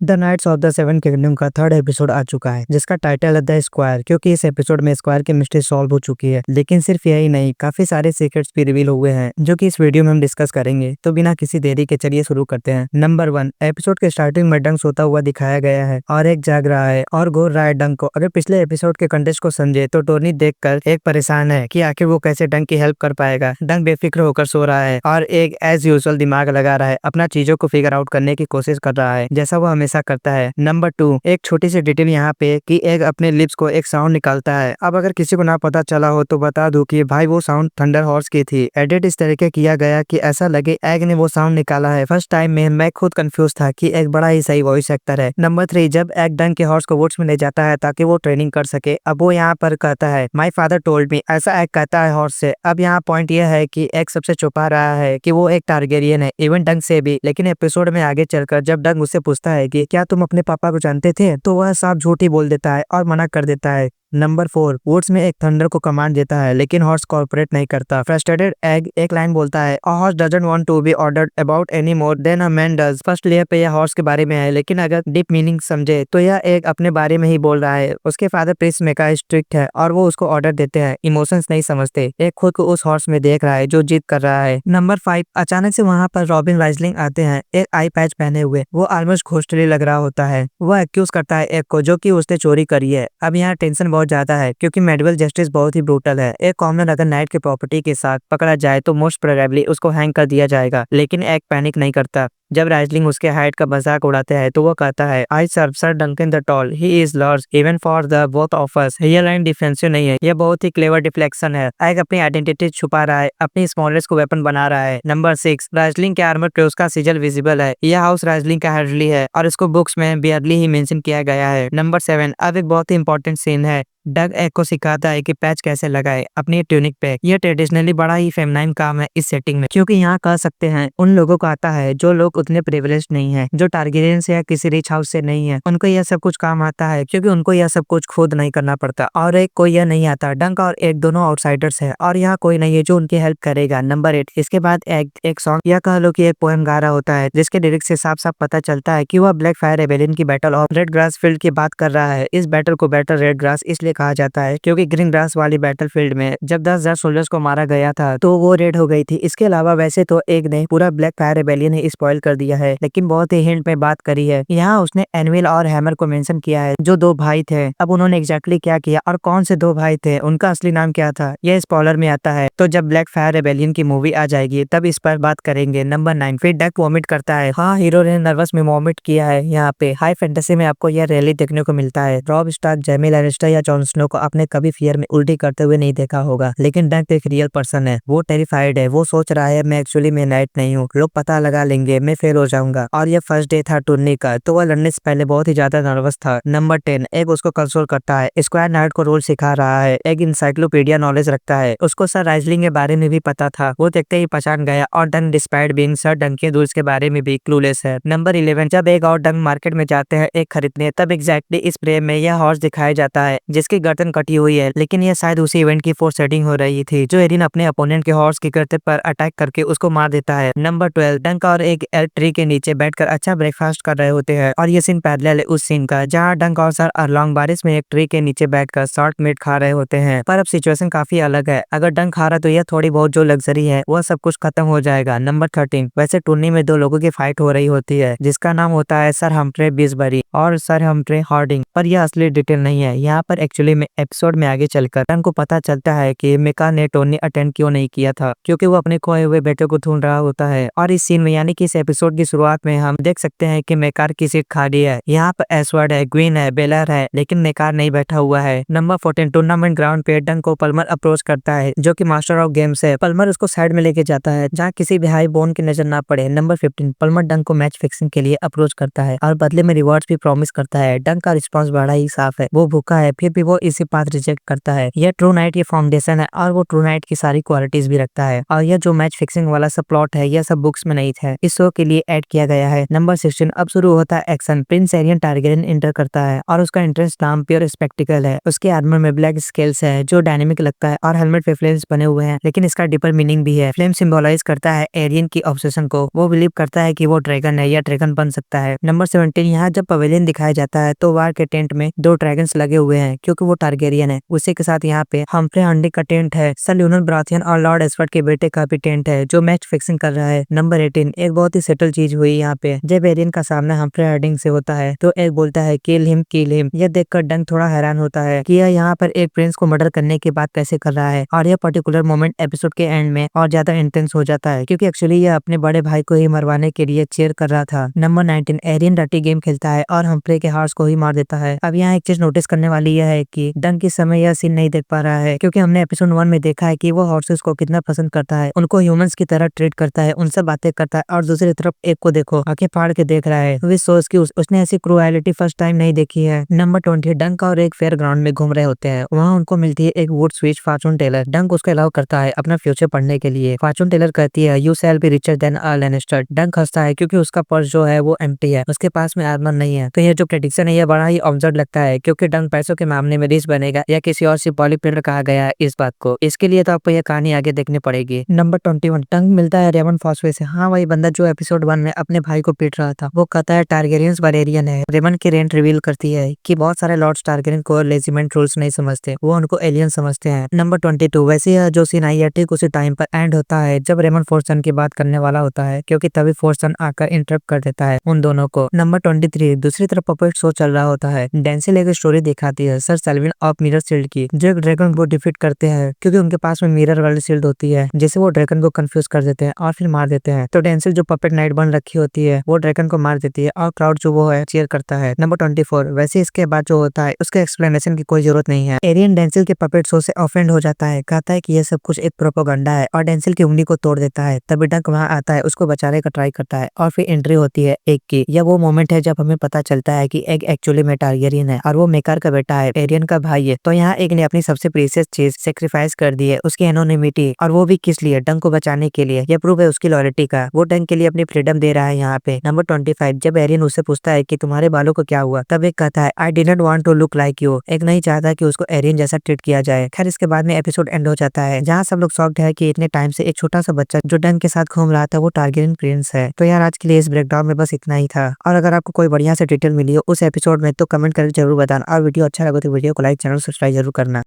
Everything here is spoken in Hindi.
The knights of the seven kingdom का थर्ड एपिसोड आ चुका है, जिसका टाइटल है द स्क्वायर, क्योंकि इस एपिसोड में स्क्वायर की मिस्ट्री सॉल्व हो चुकी है। लेकिन सिर्फ यही नहीं, काफी सारे सीक्रेट्स भी रिवील हुए हैं, जो कि इस वीडियो में हम डिस्कस करेंगे। तो बिना किसी देरी के चलिए शुरू करते हैं। नंबर 1, एपिसोड के स्टार्टिंग में डंक सोता हुआ दिखाया गया है और एक जाग रहा है और घूर रहा है डंक को। अगर पिछले एपिसोड के कंटेस्ट को समझे तो टोनी देखकर एक परेशान है कि आखिर वो कैसे डंक की हेल्प कर पाएगा। डंक बेफिक्र होकर सो रहा है और एक एज यूजुअल दिमाग लगा रहा है, अपना चीजों को फिगर आउट करने की कोशिश कर रहा है, जैसा वो हमेशा करता है। नंबर 2, एक छोटी सी डिटेल यहाँ पे कि एग अपने लिप्स को एक साउंड निकालता है। अब अगर किसी को ना पता चला हो तो बता दूं कि भाई वो साउंड थंडर हॉर्स की थी। एडिट इस तरीके किया गया कि ऐसा लगे एग ने वो साउंड निकाला है। फर्स्ट टाइम में मैं खुद कंफ्यूज था कि एग बड़ा ही सही वॉइस एक्टर है। नंबर 3, जब एग डंक के हॉर्स को वुड्स में ले जाता है ताकि वो ट्रेनिंग कर सके, अब वो यहाँ पर कहता है माई फादर टोल्ड मी, ऐसा एग कहता है हॉर्स से। अब यहाँ पॉइंट यह है कि एग सबसे छुपा रहा है कि वो एक टारगेरियन है, इवन डंक से भी। लेकिन एपिसोड में आगे चलकर जब डंक उससे पूछता है कि क्या तुम अपने पापा को जानते थे, तो वह साफ झूठ ही बोल देता है और मना कर देता है। नंबर 4, वुड्स में एक थंडर को कमांड देता है, लेकिन हॉर्स कॉर्पोरेट नहीं करता। फ्रस्ट्रेटेड एग एक लाइन बोलता है, a horse doesn't want to be ordered about any more than a man does. First layer पे यह हॉर्स के बारे में है, लेकिन अगर डीप मीनिंग समझे तो यह एक अपने बारे में ही बोल रहा है। उसके फादर प्रिंस मेका स्ट्रिक्ट है और वो उसको ऑर्डर देते हैं, इमोशंस नहीं समझते। एक खुद को उस हॉर्स में देख रहा है जो जीत कर रहा है। नंबर 5, अचानक से वहाँ पर रॉबिन राइजलिंग आते हैं, एक आई पैच पहने हुए। वो ऑलमोस्ट घोस्टली लग रहा होता है। वह एक्यूज करता है एग को, जो कि उसने चोरी करी है। अब यहाँ टेंशन बहुत ज्यादा है क्योंकि मेडिकल जस्टिस बहुत ही ब्रूटल है। एक कॉमनर अगर नाइट के प्रॉपर्टी के साथ पकड़ा जाए तो मोस्ट प्रोबेबली उसको हैंग कर दिया जाएगा, लेकिन एग पैनिक नहीं करता। जब राइजलिंग उसके हाइट का मजाक उड़ाते हैं तो वो कहता है, I serve sir Duncan the tall, he is large even for the both of us. ये लाइन डिफेंसिव नहीं है, ये बहुत ही क्लेवर डिफ्लेक्शन है। एग अपनी आइडेंटिटी छुपा रहा है, अपनी स्मॉलेस्ट को वेपन बना रहा है। नंबर 6, राइजलिंग के आर्मर पे उसका सिजल विजिबल है। यह हाउस राइजलिंग का हेडली है और इसको बुक्स में बियरली ही मेंशन किया गया है। नंबर 7, अब एक बहुत ही इंपॉर्टेंट सीन है। डग एग को सिखाता है कि पैच कैसे लगाए अपनी ट्यूनिक पे। यह ट्रेडिशनली बड़ा ही फेमिनाइन काम है इस सेटिंग में, क्योंकि यहाँ कह सकते हैं उन लोगों को आता है जो लोग उतने प्रिविलेज नहीं है, जो टारगेरियन से या किसी रिच हाउस से नहीं है। उनको यह सब कुछ काम आता है क्योंकि उनको यह सब कुछ खुद नहीं करना पड़ता, और एक कोई यह नहीं आता। डंक और एक दोनों आउटसाइडर्स है और यहाँ कोई नहीं है जो उनकी हेल्प करेगा। नंबर 8, इसके बाद एक सॉन्ग या कह लो कि एक पोएम गा रहा होता है, जिसके लिरिक्स से साफ साफ पता चलता है कि वह ब्लैक फायर रेबेलियन की battle of red grass field की बात कर रहा है। इस बैटल को बैटल रेड ग्रास इसलिए कहा जाता है क्योंकि ग्रीन ग्रास वाली बैटलफील्ड में जब 10,000 सोल्जर्स को मारा गया था तो वो रेड हो गई थी। इसके अलावा वैसे तो एक ने पूरा ब्लैक फायर रेबेलियन ही स्पॉइल कर दिया है, लेकिन बहुत ही हिंट में बात करी है। यहाँ उसने एनविल और हैमर को मेंशन किया है, जो दो भाई थे। अब उन्होंने एग्जैक्टली क्या किया और कौन से दो भाई थे, उनका असली नाम क्या था, यह स्पॉइलर में आता है। तो जब ब्लैक फायर रेबेलियन की मूवी आ जाएगी तब इस पर बात करेंगे। नंबर 9, फिर डक वॉमिट करता है। हाँ, हीरो ने नर्वस में वॉमिट किया है। यहाँ पे हाई फैंटेसी में आपको यह रैली देखने को मिलता है। रॉब स्टार्क, जैमी लैनिस्टर या जॉन स्नो को आपने कभी फियर में उल्टी करते हुए नहीं देखा होगा, लेकिन डंक एक रियल पर्सन है। वो टेरिफाइड है। वो सोच रहा है मैं एक्चुअली मैं नाइट नहीं हूँ, लोग पता लगा लेंगे, मैं फेल हो जाऊंगा। और ये फर्स्ट डे था टूर्नी का, तो वह लड़ने से पहले बहुत ही ज्यादा नर्वस था। नंबर 10, एक उसको कंसोल करता है। स्क्वायर नाइट को रोल सिखा रहा है। एक इंसाइक्लोपीडिया नॉलेज रखता है। उसको सर राइजलिंग के बारे में भी पता था। वो देखते ही पहचान गया। और डंक डिस्पाइट बीइंग सर डंक के रूल्स के बारे में भी क्लूलेस है। नंबर 11, जब एक और डंक मार्केट में जाते हैं एक खरीदने, तब एग्जैक्टली इस फ्रेम में यह हॉर्स दिखाया जाता है जिसकी गर्दन कटी हुई है, लेकिन यह शायद उसी इवेंट की फोर सेटिंग हो रही थी जो एरिन अपने अपोनेंट के हॉर्स की गर्दन पर अटैक करके उसको मार देता है। नंबर 12, डंक और एक एल्क ट्री के नीचे बैठकर अच्छा ब्रेकफास्ट कर रहे होते हैं, और ये सीन पैरेलल है उस सीन का जहां डंक और सर अरलॉन्ग बारिश में एक ट्री के नीचे बैठकर शॉर्ट मीट खा रहे होते हैं। पर अब सिचुएशन काफी अलग है। अगर डंक खा रहा तो यह थोड़ी बहुत जो लग्जरी है वह सब कुछ खत्म हो जाएगा। नंबर 13, वैसे टूर्नी में दो लोगों की फाइट हो रही होती है जिसका नाम होता है सर हम्फ्रे बीसबरी और सर हम्फ्रे हार्डिंग, पर यह असली डिटेल नहीं है। यहाँ पर एक्चुअली में एपिसोड में आगे चलकर डंक को पता चलता है कि मेका ने टोनी अटेंड क्यों नहीं किया था, क्योंकि वो अपने खोए हुए बेटे को ढूंढ रहा होता है। और इस सीन में यानी कि इस एपिसोड की शुरुआत में हम देख सकते हैं कि मेकार की सीट खाली है। यहाँ पर एसवर्ड है, ग्वीन है, बेलर है, लेकिन मेकार नहीं बैठा हुआ है। नंबर 14, टूर्नामेंट ग्राउंड पे डंक को पल्मर अप्रोच करता है, जो कि मास्टर ऑफ गेम्स है। पल्मर उसको साइड में लेके जाता है जहाँ किसी भी हाई बोन की नजर ना पड़े। नंबर 15, पल्मर डंक को मैच फिक्सिंग के लिए अप्रोच करता है और बदले में रिवॉर्ड्स भी प्रॉमिस करता है। डंक का रिस्पॉन्स बड़ा ही साफ है, वो भूखा है फिर भी वो इसी पाथ रिजेक्ट करता है। यह ट्रू नाइट की फाउंडेशन है और वो ट्रू नाइट की सारी क्वालिटीज भी रखता है। और यह जो मैच फिक्सिंग वाला सब प्लॉट है यह सब बुक्स में नहीं था, इस शो के लिए ऐड किया गया है। नंबर 16 अब शुरू होता है action. Prince Aerion Targaryen enter करता है और उसका एंट्रेंस नाम प्योर स्पेक्टिकल है। उसके आर्मर में ब्लैक स्केल्स है जो डायनेमिक लगता है और हेलमेट पे फ्लेम्स बने हुए हैं, लेकिन इसका डीपर मीनिंग भी है। फ्लेम सिंबलाइज करता है एरियन की ऑब्सेशन को। वो बिलीव करता है कि वो ड्रैगन है या ड्रैगन बन सकता है। नंबर 17 यहाँ जब पवेलियन दिखाया जाता है तो वार के टेंट में 2 ड्रैगन्स लगे हुए हैं क्योंकि वो टारगेरियन है। उसी के साथ यहाँ पे हम्फ्रे हंडी का टेंट है। सर ल्यूनल ब्राथियन और लॉर्ड एस्फर्ड के बेटे का भी टेंट है जो मैच फिक्सिंग कर रहा है। नंबर 18 एक बहुत ही सेटल चीज हुई यहाँ पे। जब एरियन का सामना हम्फ्रे हंडिंग से होता है तो एक बोलता है किल हिम किल हिम। यह देखकर डंक थोड़ा हैरान होता है कि यह यहाँ पर एक प्रिंस को मर्डर करने की बात कैसे कर रहा है। और यह पर्टिकुलर मोमेंट एपिसोड के एंड में और ज्यादा इंटेंस हो जाता है क्योंकि एक्चुअली यह अपने बड़े भाई को ही मरवाने के लिए चीयर कर रहा था। नंबर 19 एरियन डर्टी गेम खेलता है और हम्फ्रे के हार्स को ही मार देता है। अब यहाँ एक चीज नोटिस करने वाली यह है कि डंक इस समय यह सीन नहीं देख पा रहा है क्योंकि हमने एपिसोड 1 में देखा है कि वो हॉर्सेस को कितना पसंद करता है, उनको ह्यूमंस की तरह ट्रीट करता है, उनसे बातें करता है। और दूसरी तरफ एक को देखो आंखें फाड़ के देख रहा है। विच शोज कि उसने ऐसी क्रूएलिटी फर्स्ट टाइम नहीं देखी है। नंबर 20 डंक और एक फेयर ग्राउंड में घूम रहे होते हैं। वहाँ उनको मिलती है एक वुड स्विच फॉर्चून टेलर। डंक उसको अलाउ करता है अपना फ्यूचर पढ़ने के लिए। फॉर्चून टेलर कहती है you shall be richer than a Lannister. Dunk हंसता है क्योंकि उसका पर्स जो है वो एम्प्टी है, उसके पास में आर्मर नहीं है। तो यह जो प्रेडिक्शन है यह बड़ा ही ऑब्जर्व लगता है क्योंकि डंक पैसों के मामले में रिच बनेगा या किसी और सिंबॉलिक प्लेयर कहा गया है इस बात को। इसके लिए तो आपको यह कहानी आगे देखनी पड़ेगी। नंबर 21 डंक मिलता है रेमन फॉसवे से। हाँ वही बंदा जो एपिसोड 1 में अपने भाई को पीट रहा था। वो कहता है टारगेरियंस बारेरियन है। रेमन की रेंट रिवील करती है कि बहुत सारे लॉर्ड्स टारगेरियन को लेजिमेंट रूल्स नहीं समझते, वो उनको एलियन समझते हैं। नंबर 22 वैसे यह जो सीन आई है ठीक उसी टाइम पर एंड होता है जब रेमन फोर्सन की बात करने वाला होता है क्योंकि तभी फोर्सन आकर इंटरप्ट कर देता है उन दोनों को। नंबर 23 दूसरी तरफ पपेट शो चल रहा होता है। डेंसिल एक स्टोरी दिखाती है Ser Selwyn of Mirror Shield की, जो एक ड्रैगन को डिफीट करते हैं क्योंकि उनके पास में मिरर वाली शील्ड होती है जिसे वो ड्रैगन को कंफ्यूज कर देते हैं और फिर मार देते हैं। तो डेंसिल जो पपेट नाइट बन रखी होती है वो ड्रैगन को मार देती है और क्राउड जो वो है चीयर करता है। नंबर 24 वैसे इसके बाद जो होता है उसके एक्सप्लेनेशन की कोई जरूरत नहीं है। एरियन डेंसिल के पपेट शो से ऑफेंड हो जाता है, कहता है कि यह सब कुछ एक प्रोपेगेंडा है और डेंसिल की उंगली को तोड़ देता है। तभी डंक वहां आता है, उसको बचाने का ट्राई करता है और फिर एंट्री होती है एक की। यह वो मोमेंट है जब हमें पता चलता है कि एग एक्चुअली में टारगेरियन है और वो मेकार का बेटा है, एरियन का भाई है। तो यहाँ एक ने अपनी सबसे प्रीशियस चीज सेक्रीफाइस कर दी है, उसकी एनोनिमिटी, और वो भी किस लिए, डंक को बचाने के लिए। यह प्रूफ है उसकी लॉयल्टी का। वो डंक के लिए अपनी फ्रीडम दे रहा है यहाँ पे। नंबर 25 जब एरियन उससे पूछता है कि तुम्हारे बालों को क्या हुआ, तब एक कहता है I didn't want to look like you. एक नहीं चाहता कि उसको एरियन जैसा ट्रीट किया जाए। खैर इसके बाद में एपिसोड एंड हो जाता है जहाँ सब लोग शॉक्ड है कि इतने टाइम से एक छोटा सा बच्चा जो डंक के साथ घूम रहा था वो टारगेरियन प्रिंस है। तो यार आज के लिए इस ब्रेकडाउन में बस इतना ही था। और अगर आपको कोई बढ़िया से डिटेल मिली हो उस एपिसोड में तो कमेंट करके जरूर बताना। और वीडियो अच्छा लगे तो वीडियो को लाइक, चैनल सब्सक्राइब जरूर करना।